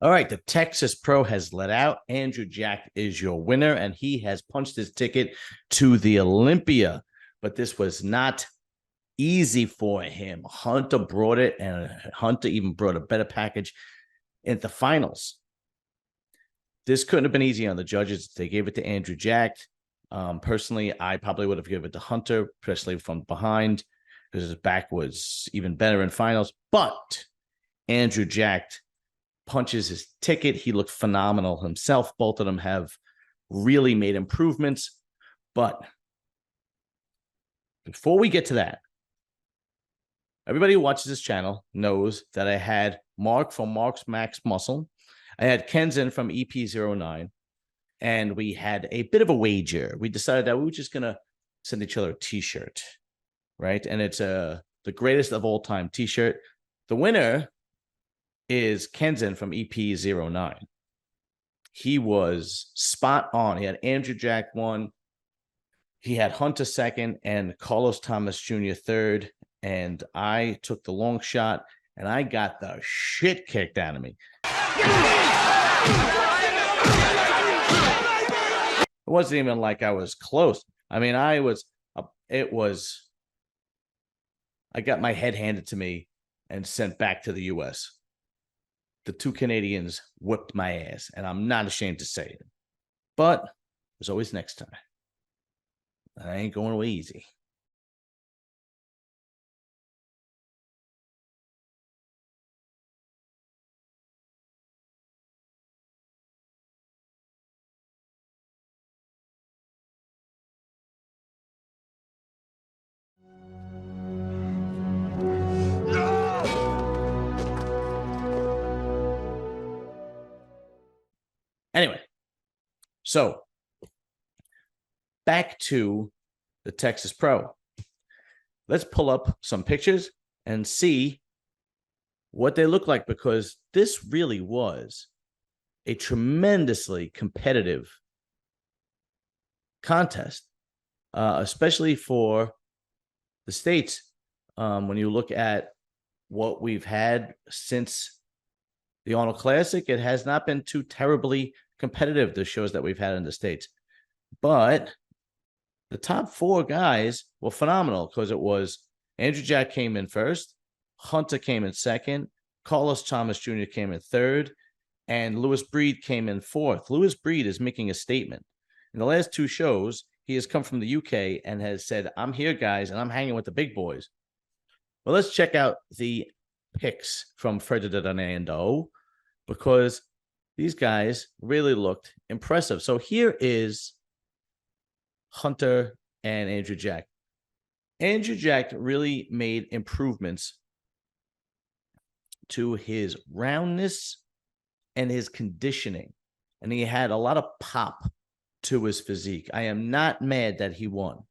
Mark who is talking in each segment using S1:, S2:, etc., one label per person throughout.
S1: All right, the Texas Pro has let out. Andrew Jack is your winner, and he has punched his ticket to the Olympia. But this was not easy for him. Hunter brought it, and Hunter even brought a better package in the finals. This couldn't have been easy on the judges. They gave it to Andrew Jack. Personally, I probably would have given it to Hunter, especially from behind, because his back was even better in finals. But Andrew Jack punches his ticket. He looked phenomenal himself. Both of them have really made improvements. But before we get to that, everybody who watches this channel knows that I had Mark from Marx Max Muscle. I had Kenzen from EPZeroNine. And we had a bit of a wager. We decided that we were just going to send each other a t-shirt, right? And it's the greatest of all time t-shirt. The winner is Kenzen from EPZeroNine. He was spot on. He had Andrew Jack 1. He had Hunter 2nd and Carlos Thomas Jr. 3rd. And I took the long shot, and I got the shit kicked out of me. It wasn't even like I was close. I mean, I got my head handed to me and sent back to the U.S. The 2 Canadians whipped my ass, and I'm not ashamed to say it. But there's always next time. I ain't going away easy. Anyway, so back to the Texas Pro. Let's pull up some pictures and see what they look like, because this really was a tremendously competitive contest, especially for the States. When you look at what we've had since the Arnold Classic, it has not been too terribly competitive, the shows that we've had in the States. But the top 4 guys were phenomenal, because it was Andrew Jack came in first, Hunter came in 2nd, Carlos Thomas Jr. came in 3rd, and Lewis Breed came in 4th. Lewis Breed is making a statement. In the last 2 shows, he has come from the UK and has said, I'm here, guys, and I'm hanging with the big boys. Well, let's check out the picks from Ferdinando, because these guys really looked impressive. So here is Hunter and Andrew Jack. Andrew Jack really made improvements to his roundness and his conditioning, and he had a lot of pop to his physique. I am not mad that he won.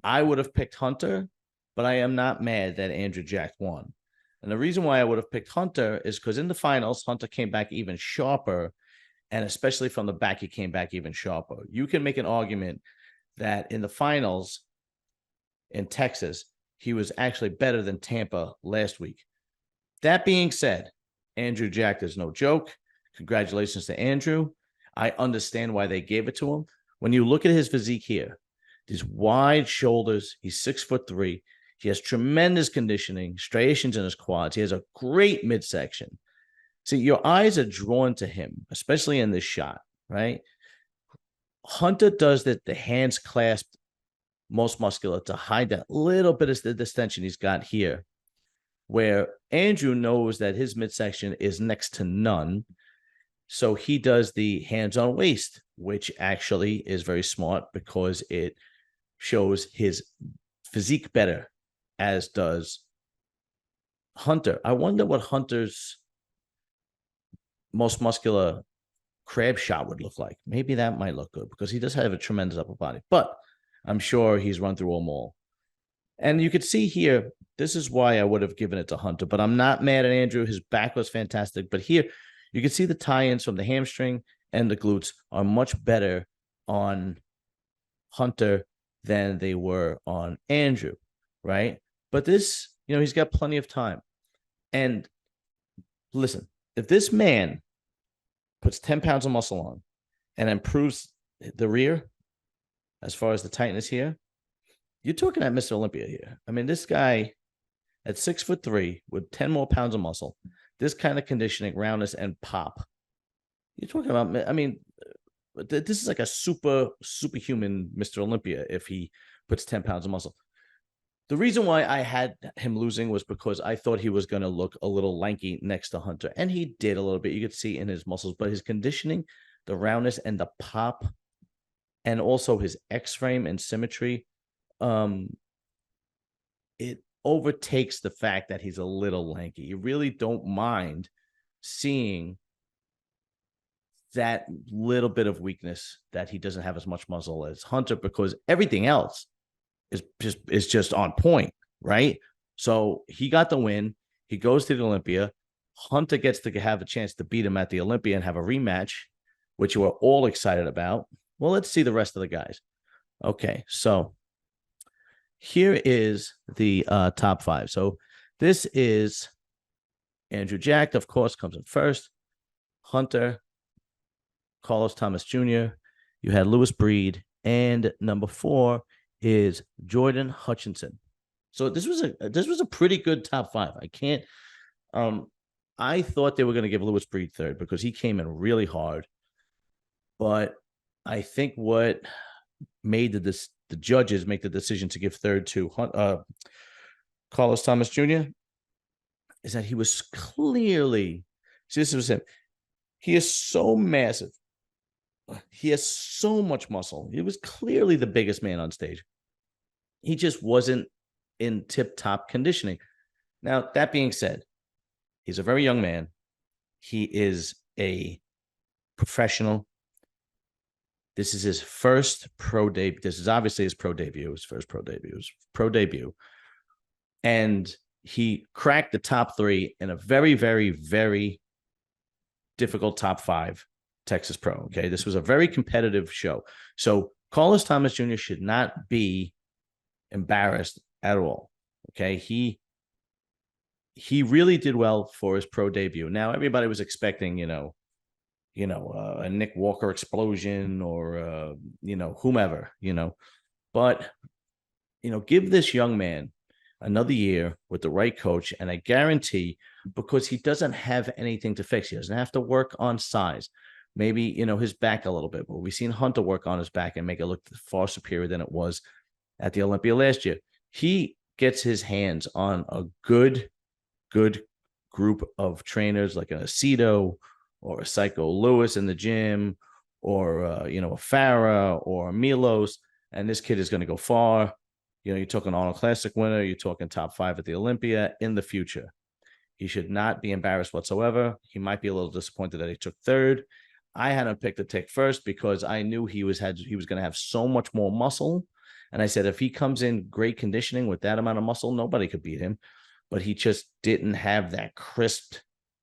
S1: I would have picked Hunter, but I am not mad that Andrew Jack won. And the reason why I would have picked Hunter is because in the finals, Hunter came back even sharper, and especially from the back, he came back even sharper. You can make an argument that in the finals in Texas, he was actually better than Tampa last week. That being said, Andrew Jack is no joke. Congratulations to Andrew. I understand why they gave it to him. When you look at his physique here, these wide shoulders, he's 6'3". He has tremendous conditioning, striations in his quads. He has a great midsection. See, your eyes are drawn to him, especially in this shot, right? Hunter does that, the hands clasped most muscular to hide that little bit of the distension he's got here, where Andrew knows that his midsection is next to none. So he does the hands on waist, which actually is very smart because it shows his physique better, as does Hunter. I wonder what Hunter's most muscular crab shot would look like. Maybe that might look good, because he does have a tremendous upper body, but I'm sure he's run through them all. And you could see here, this is why I would have given it to Hunter, but I'm not mad at Andrew. His back was fantastic. But here, you can see the tie-ins from the hamstring and the glutes are much better on Hunter than they were on Andrew, right? But this, he's got plenty of time. And listen, if this man puts 10 pounds of muscle on and improves the rear as far as the tightness here, you're talking at Mr. Olympia here. I mean, this guy at 6'3" with 10 more pounds of muscle, this kind of conditioning, roundness, and pop. You're talking about, I mean, this is like a superhuman Mr. Olympia if he puts 10 pounds of muscle. The reason why I had him losing was because I thought he was going to look a little lanky next to Hunter. And he did a little bit. You could see in his muscles, but his conditioning, the roundness and the pop, and also his X-frame and symmetry, it overtakes the fact that he's a little lanky. You really don't mind seeing that little bit of weakness that he doesn't have as much muscle as Hunter, because everything else is just on point, right? So he got the win. He goes to the Olympia. Hunter gets to have a chance to beat him at the Olympia and have a rematch, which we're all excited about. Well, let's see the rest of the guys. Okay, so here is the top five. So this is Andrew Jack, of course, comes in first. Hunter, Carlos Thomas Jr., you had Lewis Breed, and number 4 is Jordan Hutchinson. So this was a pretty good top 5. I thought they were going to give Lewis Breed third because he came in really hard. But I think what made the judges make the decision to give third to Carlos Thomas Jr. is that he was clearly, see, this was him. He is so massive. He has so much muscle. He was clearly the biggest man on stage. He just wasn't in tip-top conditioning. Now, that being said, he's a very young man. He is a professional. This is his first pro debut. This is obviously his pro debut. His first pro debut. His pro debut. And he cracked the top 3 in a very, very, very difficult top 5 Texas Pro. Okay. This was a very competitive show. So Carlos Thomas Jr. should not be embarrassed at all. Okay. He really did well for his pro debut. Now, everybody was expecting, a Nick Walker explosion or, whomever, but, give this young man another year with the right coach. And I guarantee, because he doesn't have anything to fix, he doesn't have to work on size, maybe, his back a little bit, but we've seen Hunter work on his back and make it look far superior than it was at the Olympia last year. He gets his hands on a good group of trainers like a Aceto or a Psycho Lewis in the gym, or, a Farah or a Milos, and this kid is going to go far. You're talking Arnold Classic winner. You're talking top 5 at the Olympia in the future. He should not be embarrassed whatsoever. He might be a little disappointed that he took third. I had him pick to take first because I knew he was going to have so much more muscle. And I said, if he comes in great conditioning with that amount of muscle, nobody could beat him. But he just didn't have that crisp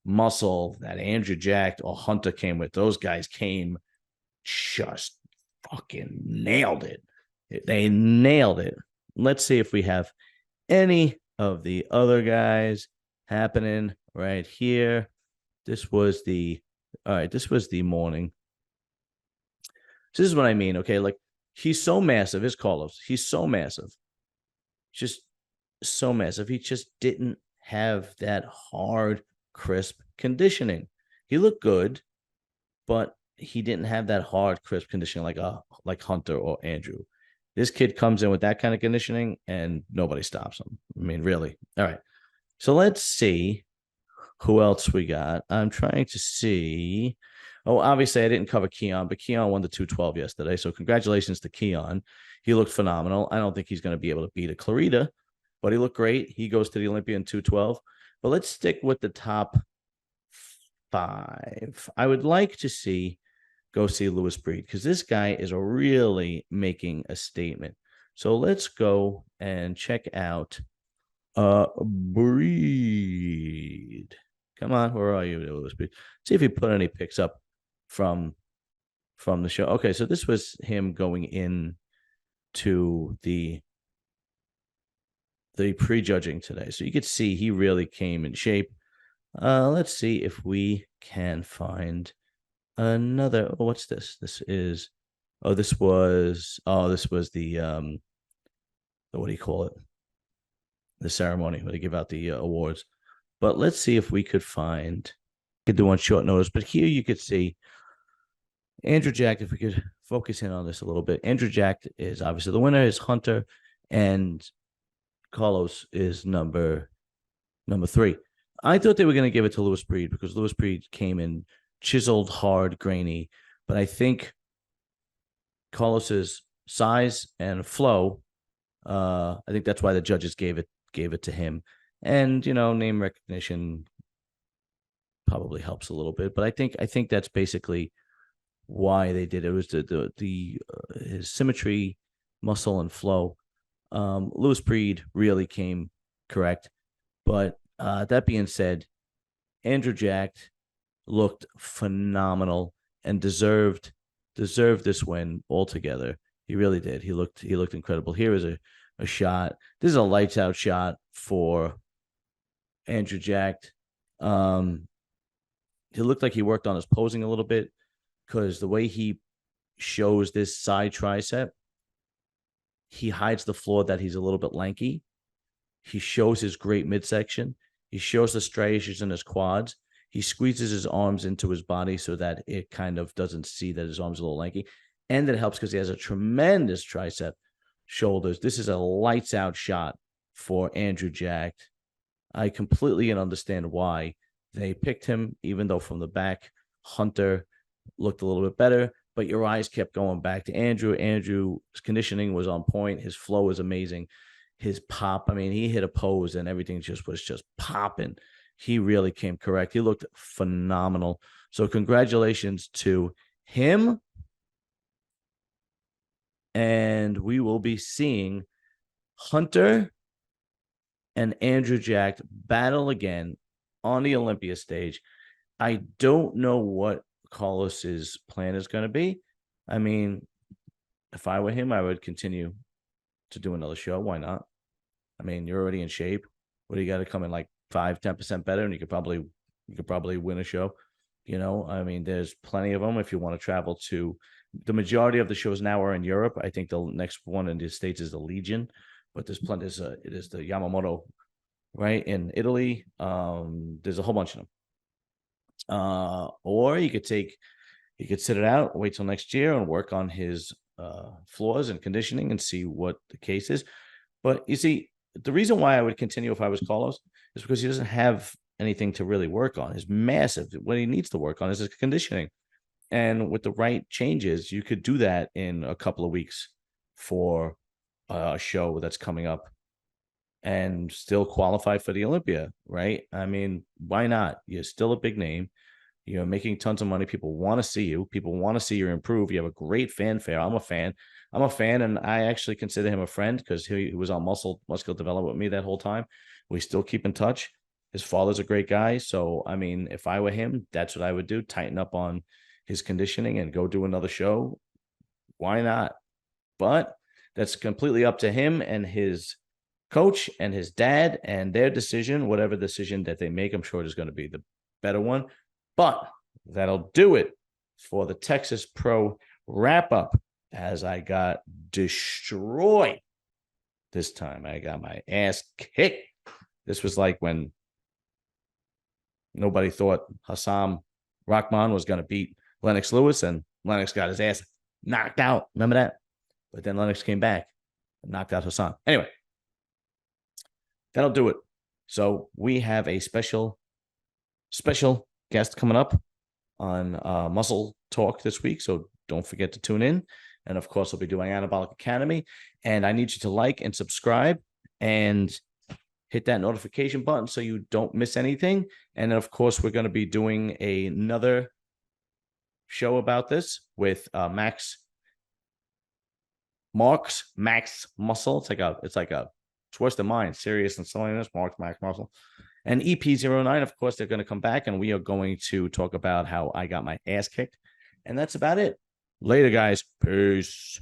S1: muscle that Andrew Jack or Hunter came with. Those guys came, just fucking nailed it. They nailed it. Let's see if we have any of the other guys happening right here. This was the morning. So this is what I mean. Okay. Like, he's so massive. His Carlos, he's so massive. Just so massive. He just didn't have that hard, crisp conditioning. He looked good, but he didn't have that hard, crisp conditioning like Hunter or Andrew. This kid comes in with that kind of conditioning and nobody stops him. I mean, really. All right. So let's see who else we got. I'm trying to see. Oh, obviously I didn't cover Keon, but Keon won the 212 yesterday. So congratulations to Keon. He looked phenomenal. I don't think he's going to be able to beat a Clarita, but he looked great. He goes to the Olympia in 212. But let's stick with the top 5. I would like to go see Lewis Breed, because this guy is really making a statement. So let's go and check out Breed. Come on, where are you, Lewis Breed? See if he put any pics up from the show. Okay, so this was him going in to the prejudging today. So you could see he really came in shape. Let's see if we can find another. Oh, what's this? This is. Oh, this was. Oh, this was the what do you call it? The ceremony where they give out the awards. But let's see if we could find. Could do on short notice, but here you could see Andrew Jack. If we could focus in on this a little bit, Andrew Jack is obviously the winner. Is Hunter, and Carlos is number 3. I thought they were going to give it to Lewis Breed because Lewis Breed came in chiseled, hard, grainy. But I think Carlos's size and flow, I think that's why the judges gave it to him. And name recognition probably helps a little bit. But I think that's basically why they did it. It was the his symmetry, muscle, and flow. Lewis Breed really came correct. But that being said, Andrew Jack looked phenomenal and deserved this win altogether. He really did. He looked incredible. Here is a shot. This is a lights out shot for Andrew Jack. He looked like he worked on his posing a little bit because the way he shows this side tricep, he hides the flaw that he's a little bit lanky. He shows his great midsection. He shows the striations in his quads. He squeezes his arms into his body so that it kind of doesn't see that his arms are a little lanky. And it helps because he has a tremendous tricep shoulders. This is a lights out shot for Andrew Jack. I completely understand why they picked him, even though from the back, Hunter looked a little bit better, but your eyes kept going back to Andrew. Andrew's conditioning was on point. His flow was amazing. His pop, I mean, he hit a pose and everything was just popping. He really came correct. He looked phenomenal. So congratulations to him. And we will be seeing Hunter and Andrew Jack battle again on the Olympia stage. I don't know what Carlos's plan is going to be. I mean, if I were him, I would continue to do another show. Why not? I mean, you're already in shape. What do you got to come in like 5-10% better, and you could probably win a show. I mean, there's plenty of them if you want to travel to. The majority of the shows now are in Europe. I think the next one in the States is the Legion, but there's plenty. It is the Yamamoto, right, in Italy. There's a whole bunch of them. Or you could sit it out, wait till next year, and work on his flaws and conditioning and see what the case is. But you see, the reason why I would continue if I was Carlos is because he doesn't have anything to really work on. It's massive. What he needs to work on is his conditioning. And with the right changes, you could do that in a couple of weeks for a show that's coming up and still qualify for the Olympia, right? I mean, why not? You're still a big name. You're making tons of money. People want to see you. People want to see you improve. You have a great fanfare. I'm a fan, and I actually consider him a friend because he was on muscle development with me that whole time. We still keep in touch. His father's a great guy. So, I mean, if I were him, that's what I would do. Tighten up on his conditioning and go do another show. Why not? But that's completely up to him and his coach and his dad and their decision, whatever decision that they make. I'm sure it is going to be the better one. But that'll do it for the Texas Pro wrap-up as I got destroyed this time. I got my ass kicked. This was like when nobody thought Hassan Rahman was going to beat Lennox Lewis, and Lennox got his ass knocked out. Remember that? But then Lennox came back and knocked out Hassan. Anyway, that'll do it. So we have a special guest coming up on Muscle Talk this week. So don't forget to tune in. And of course, I'll be doing Anabolic Academy. And I need you to like and subscribe and hit that notification button so you don't miss anything. And then, of course, we're going to be doing another show about this with Marx Max Muscle. It's worse than mine. Serious and silliness. Marx Max Muscle. And EPZeroNine, of course, they're going to come back, and we are going to talk about how I got my ass kicked. And that's about it. Later, guys. Peace.